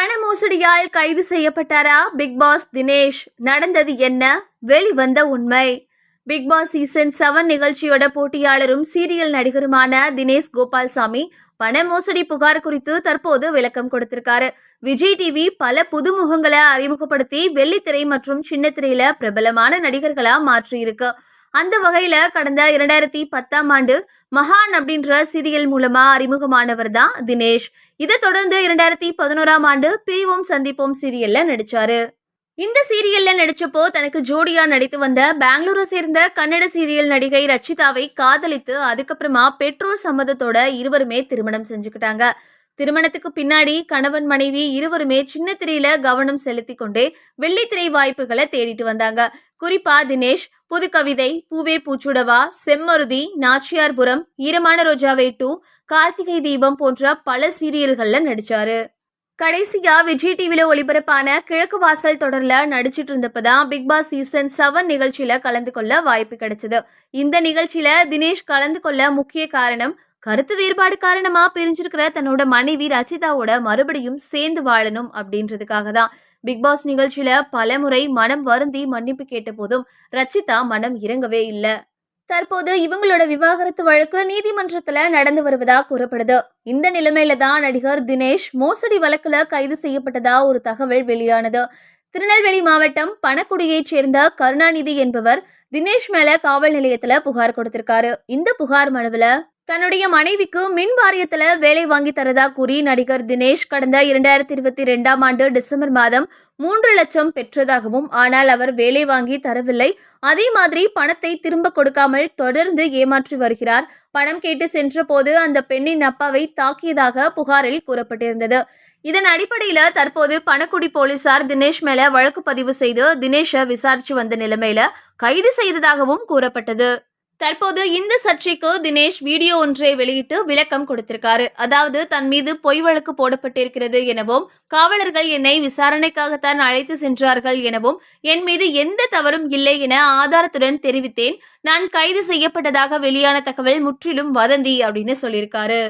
பண மோசடியால் கைது செய்யப்பட்டாரா big pass Dinesh? நடந்தது என்ன? வெளிவந்த உண்மை. பிக் பாஸ் சீசன் 7 நிகழ்ச்சியோட போட்டியாளரும் சீரியல் நடிகருமான தினேஷ் கோபால்சாமி பண மோசடி புகார் குறித்து தற்போது விளக்கம் கொடுத்திருக்காரு. விஜய் டிவி பல புதுமுகங்களை அறிமுகப்படுத்தி வெள்ளித்திரை மற்றும் சின்னத்திரையில பிரபலமான நடிகர்களா மாற்றி இருக்கு. அந்த வகையில கடந்த 2010ஆம் ஆண்டு மகான் அப்படின்ற சீரியல் மூலமா அறிமுகமானவர் தான் தினேஷ். இதை தொடர்ந்து 2011ஆம் ஆண்டு பிரிவோம் சந்திப்போம் சீரியல்ல நடிச்சாரு. இந்த சீரியல்ல நடிச்சப்போ தனக்கு ஜோடியா நடித்து வந்த பெங்களூரை சேர்ந்த கன்னட சீரியல் நடிகை ரச்சிதாவை காதலித்து அதுக்கப்புறமா பெற்றோர் சம்மதத்தோட இருவருமே திருமணம் செஞ்சுக்கிட்டாங்க. திருமணத்துக்கு பின்னாடி கணவன் மனைவி இருவருமே சின்ன திரையில கவனம் செலுத்தி கொண்டே வெள்ளித்திரை வாய்ப்புகளை தேடிட்டு வந்தாங்க. குறிப்பா தினேஷ் புதுக்கவிதை, பூவே பூச்சுடவா, செம்மருதி, நாச்சியார்புரம், ஈரமான ரோஜாவே 2, கார்த்திகை தீபம் போன்ற பல சீரியல்கள்ல நடிச்சாரு. கடைசியா விஜய் டிவில ஒளிபரப்பான கிழக்கு வாசல் தொடர்ல நடிச்சிட்டு இருந்தப்பதான் பிக் பாஸ் சீசன் 7 நிகழ்ச்சியில கலந்து கொள்ள வாய்ப்பு கிடைச்சது. இந்த நிகழ்ச்சியில தினேஷ் கலந்து கொள்ள முக்கிய காரணம் கருத்து வேறுபாடு காரணமா பிரிஞ்சிருக்கிற தன்னோட மனைவி ரச்சிதாவோட மறுபடியும் சேர்ந்து வாழணும் அப்படின்றதுக்காக தான். பிக் பாஸ் நிகழ்ச்சியில பலமுறை மனம் வருந்தி மன்னிப்பு கேட்ட போதும் ரச்சிதா மனம் இறங்கவே இல்லை. தற்போது இவங்களோட விவாகரத்து வழக்கு நீதிமன்றத்துல நடந்து வருவதா கூறப்படுது. இந்த நிலைமையில தான் நடிகர் தினேஷ் மோசடி வழக்குல கைது செய்யப்பட்டதா ஒரு தகவல் வெளியானது. திருநெல்வேலி மாவட்டம் பணக்குடியைச் சேர்ந்த கருணாநிதி என்பவர் தினேஷ் மேல காவல் நிலையத்துல புகார் கொடுத்திருக்காரு. இந்த புகார் மனுவுல தன்னுடைய மனைவிக்கு மின் வாரியத்துல வேலை வாங்கி தரதா கூறி நடிகர் தினேஷ் கடந்த 2022ஆம் ஆண்டு டிசம்பர் மாதம் 3 லட்சம் பெற்றதாகவும், ஆனால் அவர் வேலை வாங்கி தரவில்லை, அதே மாதிரி பணத்தை திரும்ப கொடுக்காமல் தொடர்ந்து ஏமாற்றி வருகிறார், பணம் கேட்டு சென்ற போது அந்த பெண்ணின் அப்பாவை தாக்கியதாக புகாரில் கூறப்பட்டிருந்தது. இதன் அடிப்படையில தற்போது பணக்குடி போலீசார் தினேஷ் மேல வழக்கு பதிவு செய்து தினேஷை விசாரிச்சு வந்த நிலைமையில கைது செய்ததாகவும் கூறப்பட்டது. தற்போது இந்த சர்ச்சைக்கு தினேஷ் வீடியோ ஒன்றை வெளியிட்டு விளக்கம் கொடுத்திருக்காரு. அதாவது தன் மீது பொய் வழக்கு போடப்பட்டிருக்கிறது எனவும், காவலர்கள் என்னை விசாரணைக்காகத்தான் அழைத்து சென்றார்கள் எனவும், என் மீது எந்த தவறும் இல்லை என ஆதாரத்துடன் தெரிவித்தேன். நான் கைது செய்யப்பட்டதாக வெளியான தகவல் முற்றிலும் வதந்தி அப்படின்னு சொல்லியிருக்காரு.